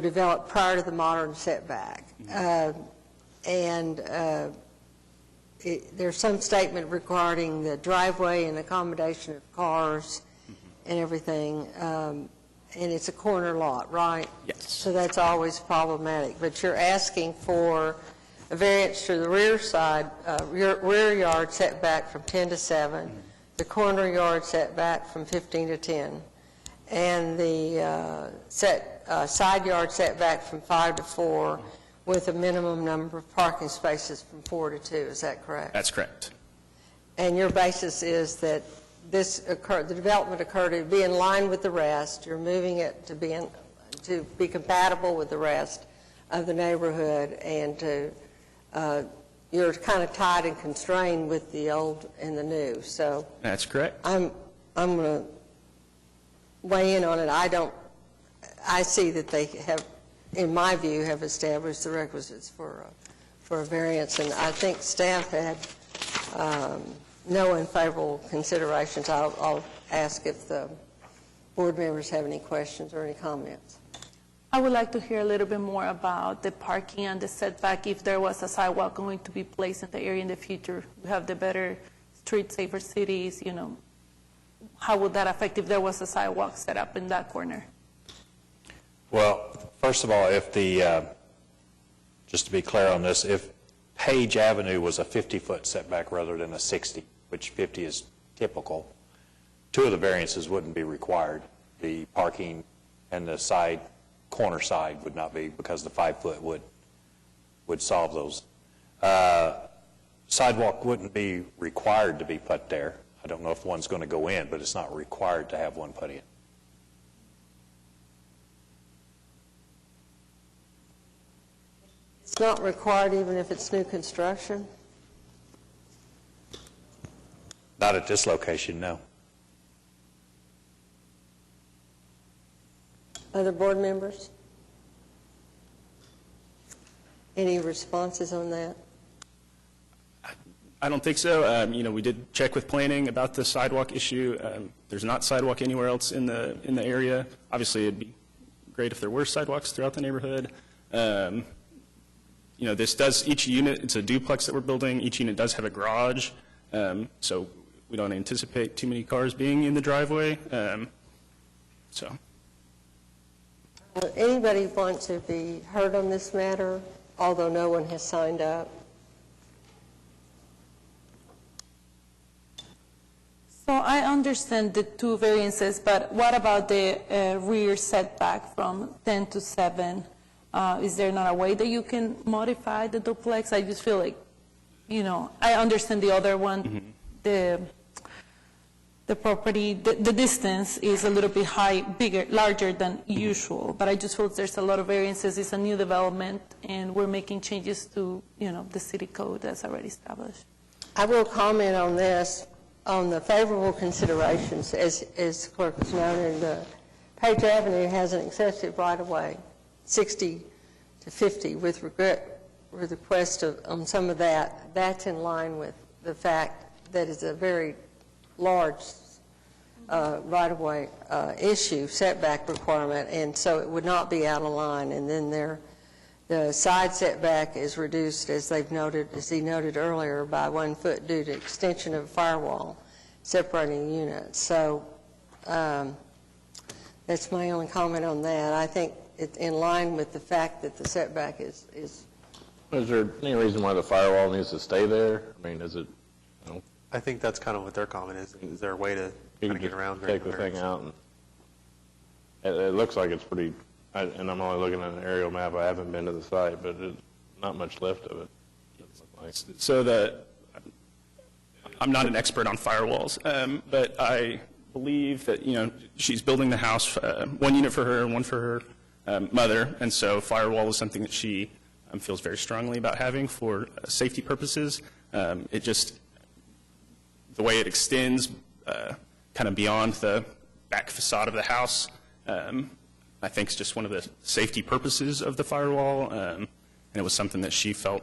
developed prior to the modern setback. There's some statement regarding the driveway and accommodation of cars and everything. And it's a corner lot, right? Yes. So that's always problematic. But you're asking for a variance to the rear side, rear yard setback from 10 to 7, the corner yard setback from 15 to 10. and the side yard setback from 5 to 4, with a minimum number of parking spaces from 4 to 2. Is that correct? That's correct. And your basis is that the development occurred to be in line with the rest. You're moving it to be compatible with the rest of the neighborhood, and you're kind of tied and constrained with the old and the new. So That's correct. I'm going to weigh in on it. I see that they have, in my view, have established the requisites for a variance, and I think staff had no unfavorable considerations. I'll ask if the board members have any questions or any comments. I would like to hear a little bit more about the parking and the setback, if there was a sidewalk going to be placed in the area in the future. We have the Better Street, Safer Cities, how would that affect if there was a sidewalk set up in that corner? Well, first of all, just to be clear on this, if Page Avenue was a 50-foot setback rather than a 60, which 50 is typical, 2 of the variances wouldn't be required. The parking and the corner side would not be, because the 5-foot would solve those. Sidewalk wouldn't be required to be put there. I don't know if one's going to go in, but it's not required to have one put in. It's not required even if it's new construction? Not at this location, no. Other board members? Any responses on that? I don't think so. We did check with planning about the sidewalk issue. There's not sidewalk anywhere else in the area. Obviously, it'd be great if there were sidewalks throughout the neighborhood. Each unit, it's a duplex that we're building. Each unit does have a garage, so we don't anticipate too many cars being in the driveway. Anybody want to be heard on this matter, although no one has signed up? So I understand the 2 variances, but what about the rear setback from 10 to 7? Is there not a way that you can modify the duplex? I just feel like, I understand the other one, the property, the distance is a little bit larger than usual, but I just feel there's a lot of variances. It's a new development, and we're making changes to, the city code that's already established. I will comment on this, on the favorable considerations. As the clerk has noted, Page Avenue has an excessive right-of-way, 60 to 50, with request on some of that. That's in line with the fact that it's a very large right-of-way issue, setback requirement, and so it would not be out of line. And then the side setback is reduced, as he noted earlier, by 1 foot due to extension of firewall separating units. So that's my only comment on that. I think it's in line with the fact that the setback is. Is there any reason why the firewall needs to stay there? I mean, is it? I think that's kind of what their comment is. Is there a way to kind of get around? Take the thing out, and it looks like it's pretty. And I'm only looking at an aerial map. I haven't been to the site, but there's not much left of it. So I'm not an expert on firewalls, but I believe that, she's building the house, 1 unit for her and 1 for her mother, and so firewall is something that she feels very strongly about having for safety purposes. The way it extends kind of beyond the back facade of the house, I think it's just one of the safety purposes of the firewall, and it was something that she felt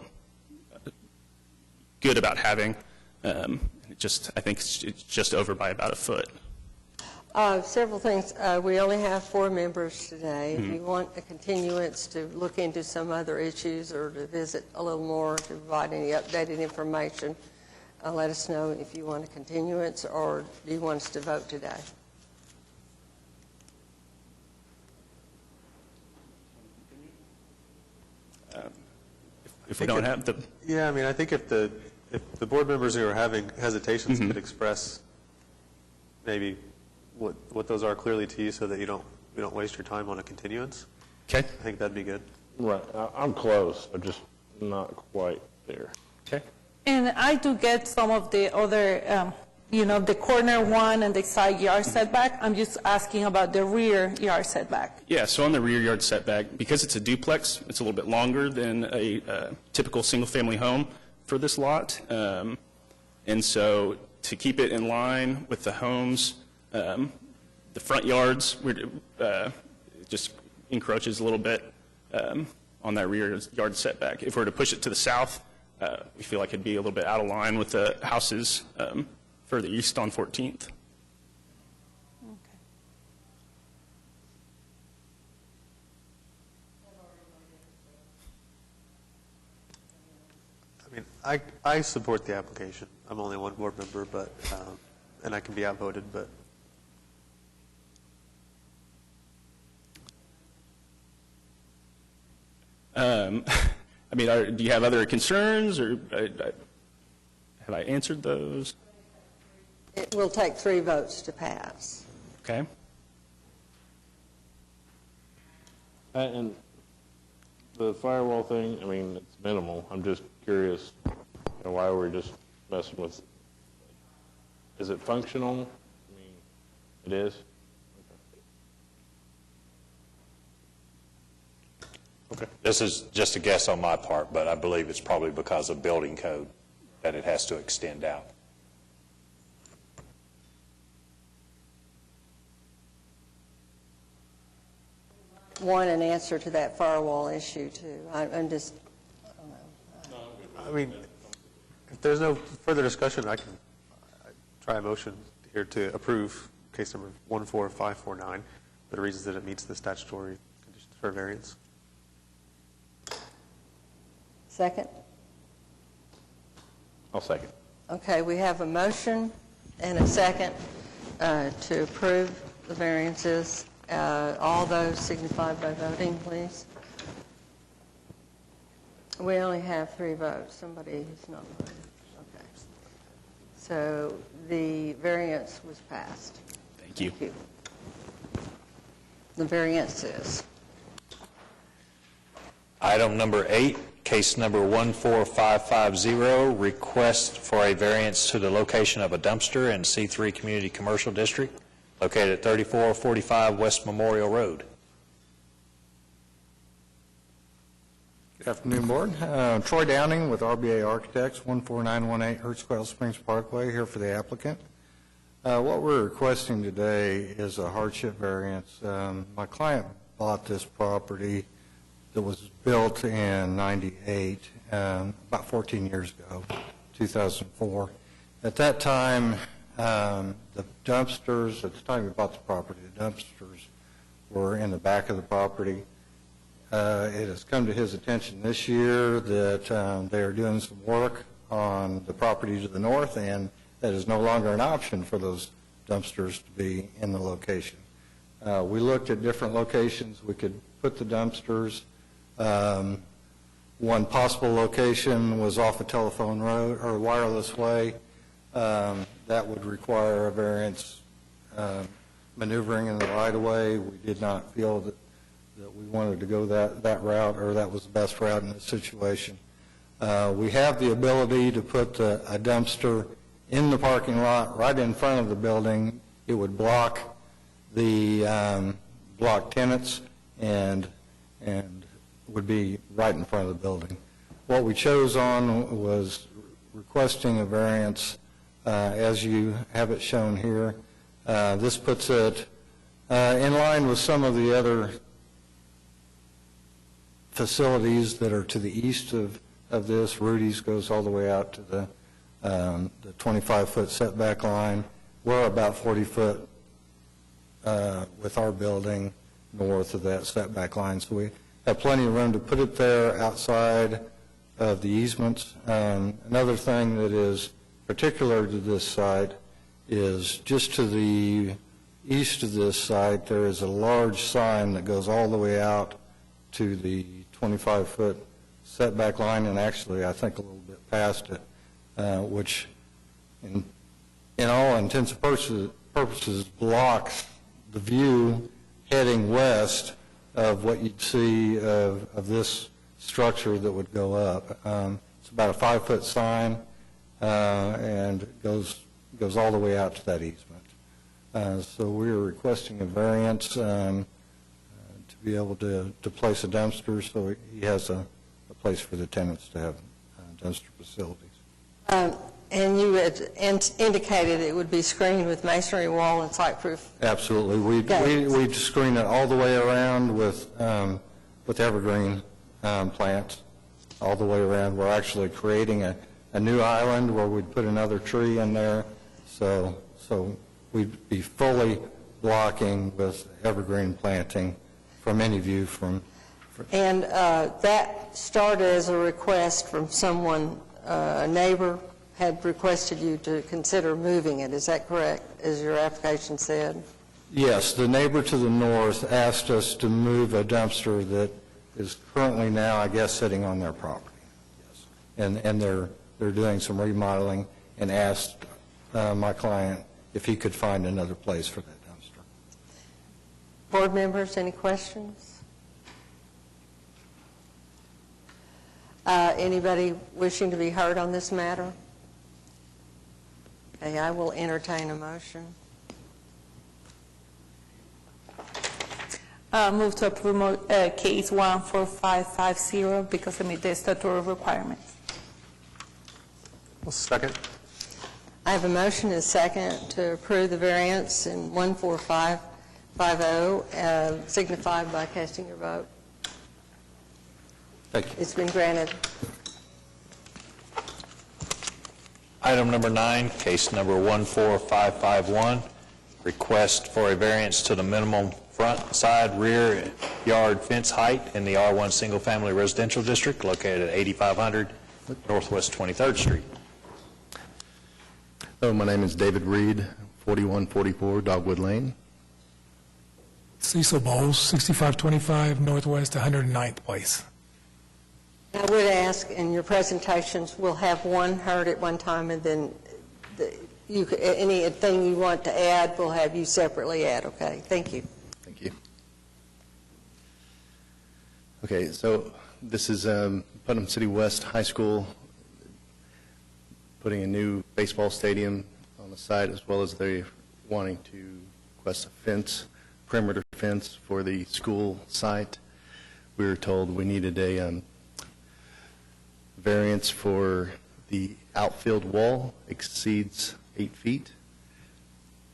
good about having. I think it's just over by about 1 foot. Several things. We only have 4 members today. If you want a continuance to look into some other issues or to visit a little more, to provide any updated information, let us know if you want a continuance, or do you want us to vote today? If we don't have the... Yeah, I mean, I think if the board members who are having hesitations could express maybe what those are clearly to you so that we don't waste your time on a continuance. Okay? I think that'd be good. Right, I'm close, I'm just not quite there. Okay. And I do get some of the other, the corner one and the side yard setback. I'm just asking about the rear yard setback. Yeah, so on the rear yard setback, because it's a duplex, it's a little bit longer than a typical single-family home for this lot. And so to keep it in line with the homes, the front yards, it just encroaches a little bit on that rear yard setback. If we were to push it to the south, we feel like it'd be a little bit out of line with the houses further east on 14th. I mean, I support the application. I'm only one board member, but, and I can be outvoted, but. I mean, do you have other concerns, or have I answered those? It will take 3 votes to pass. Okay. And the firewall thing, I mean, it's minimal. I'm just curious, why we're just messing with, is it functional? I mean, it is? Okay. This is just a guess on my part, but I believe it's probably because of building code that it has to extend out. Want an answer to that firewall issue, too. I'm just, I don't know. I mean, if there's no further discussion, I can try a motion here to approve case number 14549 for the reasons that it meets the statutory conditions for variance. Second? I'll second. Okay, we have a motion and a second to approve the variances. All those signify by voting, please. We only have 3 votes. Somebody is not voting. Okay. So the variance was passed. Thank you. Thank you. The variance is. Item number 8, case number 14550, request for a variance to the location of a dumpster in C3 Community Commercial District located at 3445 West Memorial Road. Good afternoon, Board. Troy Downing with RBA Architects, 14918 Hertzquell Springs Parkway, here for the applicant. What we're requesting today is a hardship variance. My client bought this property that was built in '98, about 14 years ago, 2004. At that time, the dumpsters, at the time we bought the property, the dumpsters were in the back of the property. It has come to his attention this year that they are doing some work on the property to the north, and that is no longer an option for those dumpsters to be in the location. We looked at different locations we could put the dumpsters. One possible location was off a telephone road or wireless way. That would require a variance maneuvering in the right-of-way. We did not feel that we wanted to go that route, or that was the best route in this situation. We have the ability to put a dumpster in the parking lot right in front of the building. It would block the block tenants and would be right in front of the building. What we chose on was requesting a variance as you have it shown here. This puts it in line with some of the other facilities that are to the east of this. Rudy's goes all the way out to the 25-foot setback line. We're about 40 foot with our building north of that setback line. So we have plenty of room to put it there outside of the easements. Another thing that is particular to this site is just to the east of this site, there is a large sign that goes all the way out to the 25-foot setback line, and actually I think a little bit past it, which in all intents and purposes, blocks the view heading west of what you'd see of this structure that would go up. It's about a 5-foot sign, and it goes all the way out to that easement. So we are requesting a variance to be able to place a dumpster, so he has a place for the tenants to have dumpster facilities. And you had indicated it would be screened with masonry wall and site-proof. Absolutely. We'd screen it all the way around with evergreen plants, all the way around. We're actually creating a new island where we'd put another tree in there, so we'd be fully blocking with evergreen planting from any view from. And that started as a request from someone, a neighbor had requested you to consider moving it. Is that correct, as your application said? Yes, the neighbor to the north asked us to move a dumpster that is currently now, I guess, sitting on their property. Yes. And they're doing some remodeling and asked my client if he could find another place for that dumpster. Board members, any questions? Anybody wishing to be heard on this matter? Okay, I will entertain a motion. Move to approve case 14550 because it meets the statutory requirements. Second. I have a motion and a second to approve the variance in 14550, signified by casting your vote. Thank you. It's been granted. Item number 9, case number 14551, request for a variance to the minimum front, side, rear yard fence height in the R1 Single Family Residential District located at 8500 Northwest 23rd Street. Hello, my name is David Reed, 4144 Dogwood Lane. Cecil Bowles, 6525 Northwest 109th Place. I would ask in your presentations, we'll have one heard at one time, and then anything you want to add, we'll have you separately add, okay? Thank you. Thank you. Okay, so this is Putnam City West High School putting a new baseball stadium on the site, as well as they wanting to request a fence, perimeter fence for the school site. We were told we needed a variance for the outfield wall exceeds 8 feet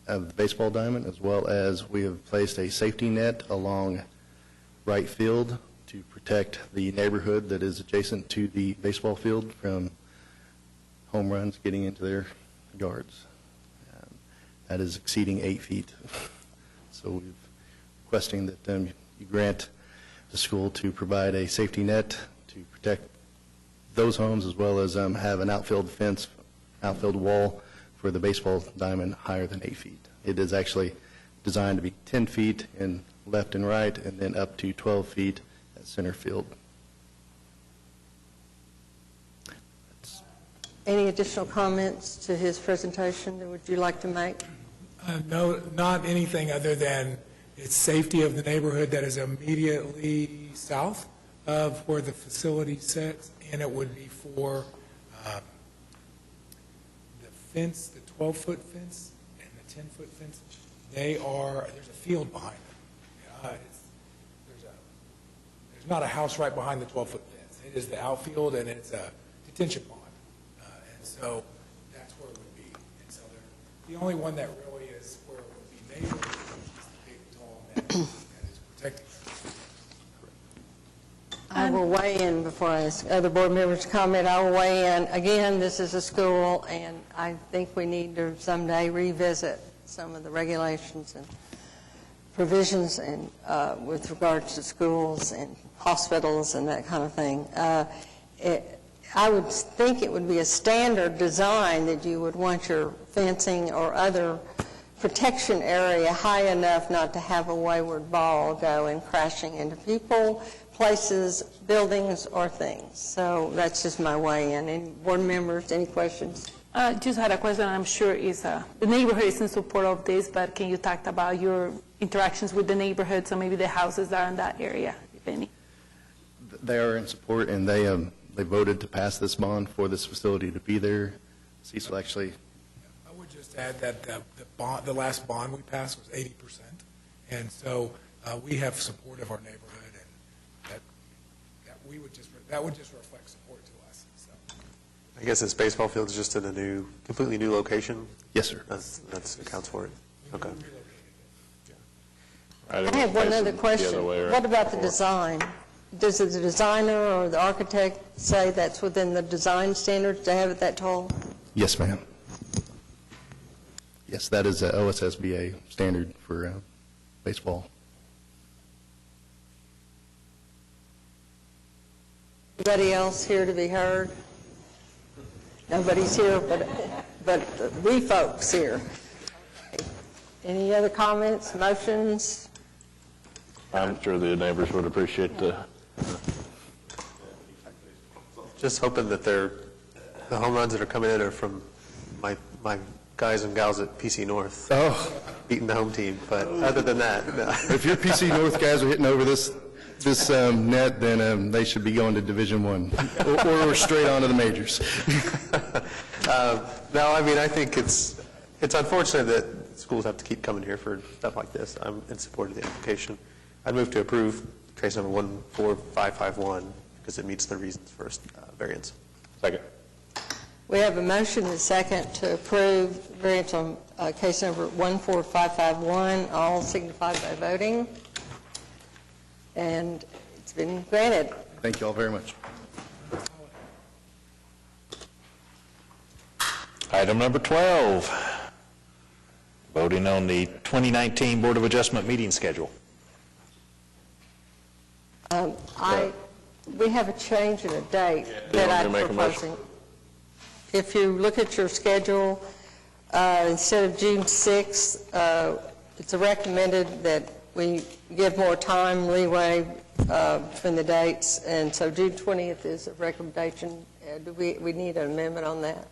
of the baseball diamond, as well as we have placed a safety net along right field to protect the neighborhood that is adjacent to the baseball field from home runs getting into their yards. That is exceeding 8 feet. So we're requesting that you grant the school to provide a safety net to protect those homes, as well as have an outfield fence, outfield wall for the baseball diamond higher than 8 feet. It is actually designed to be 10 feet in left and right, and then up to 12 feet at center field. Any additional comments to his presentation that would you like to make? No, not anything other than its safety of the neighborhood that is immediately south of where the facility sits, and it would be for the fence, the 12-foot fence and the 10-foot fence. There's a field behind them. There's not a house right behind the 12-foot fence. It is the outfield, and it's a detention pond. And so that's where it would be. And so the only one that really is where it would be neighborhood is the big, tall net that is protecting it. I will weigh in before I ask other board members to comment. I will weigh in. Again, this is a school, and I think we need to someday revisit some of the regulations and provisions and with regards to schools and hospitals and that kind of thing. I would think it would be a standard design that you would want your fencing or other protection area high enough not to have a wayward ball going crashing into people, places, buildings, or things. So that's just my way in. Any board members, any questions? Just had a question, I'm sure the neighborhood is in support of this, but can you talk about your interactions with the neighborhoods or maybe the houses that are in that area, if any? They are in support, and they voted to pass this bond for this facility to be there. Cecil actually, I would just add that the last bond we passed was 80%, and so we have support of our neighborhood, and that would just reflect support to us. So. I guess this baseball field is just in a completely new location? yes, sir. That accounts for it. Okay. I have one other question. What about the design? Does the designer or the architect say that's within the design standards to have it that tall? Yes, ma'am. Yes, that is a OSSBA standard for baseball. Anybody else here to be heard? Nobody's here but we folks here. Any other comments, motions? I'm sure the neighbors would appreciate the... Just hoping that the home runs that are coming in are from my guys and gals at PC North. Beating the home team, but other than that, no. If your PC North guys are hitting over this net, then they should be going to Division I or straight on to the majors. No, I mean, I think it's unfortunate that schools have to keep coming here for stuff like this. I'm in support of the application. I'd move to approve case number 14551 because it meets the reasons for variance. Second. We have a motion and a second to approve variance on case number 14551. All signify by voting. And it's been granted. Thank you all very much. Item number 12, voting on the 2019 Board of Adjustment meeting schedule. We have a change in a date that I'm proposing. If you look at your schedule, instead of June 6th, it's recommended that we give more time leeway between the dates, and so June 20th is a recommendation. Do we need an amendment on that?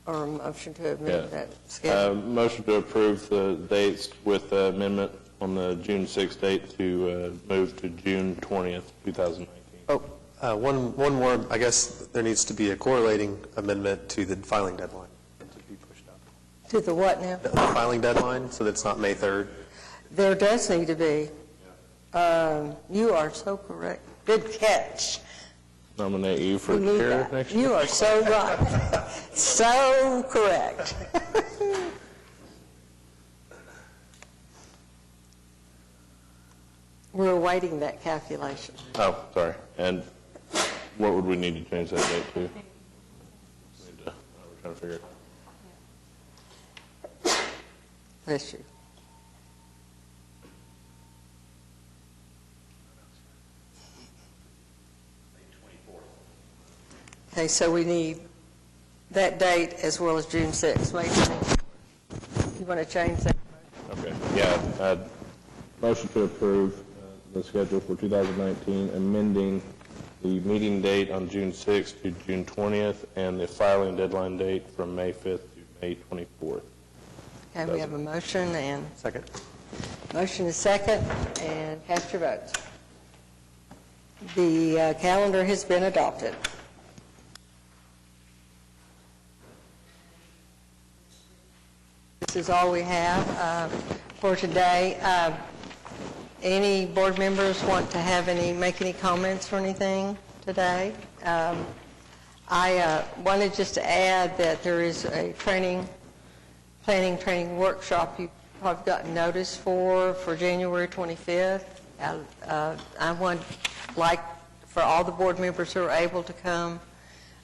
Or a motion to amend that schedule? Motion to approve the dates with the amendment on the June 6th date to move to June 20th, 2019. One more, I guess there needs to be a correlating amendment to the filing deadline to be pushed up. To the what now? The filing deadline, so that it's not May 3rd. There does need to be. You are so correct. Good catch. Nominate you for We need chair that. next year? You are so right. So correct. We're awaiting that calculation. Oh, sorry. And what would we need to change that date to? We're trying to figure it out. Bless you. Okay, so we need that date as well as June 6th. Wait a minute. You want to change that? Okay, yeah, motion to approve the schedule for 2019, amending the meeting date on June 6th to June 20th, and the filing deadline date from May 5th to May 24th. Okay, we have a motion and... Second. Motion is second, and cast your votes. The calendar has been adopted. This is all we have for today. Any board members want to make any comments or anything today? I wanted just to add that there is a planning training workshop you've probably gotten notice for January 25th. I would like for all the board members who are able to come,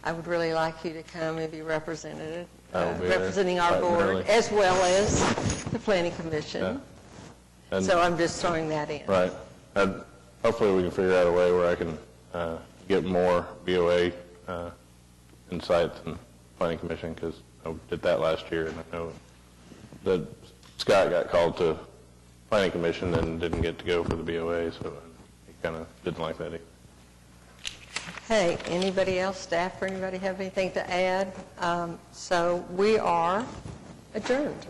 I would really like you to come and be represented. Representing our board, as well as the Planning Commission. Yeah. So I'm just throwing that in. Right. And hopefully we can figure out a way where I can get more BOA insights and Planning Commission, because I did that last year, and I know that Scott got called to Planning Commission and didn't get to go for the BOA, so he kind of didn't like that either. Hey, anybody else, staff or anybody have anything to add? So we are adjourned.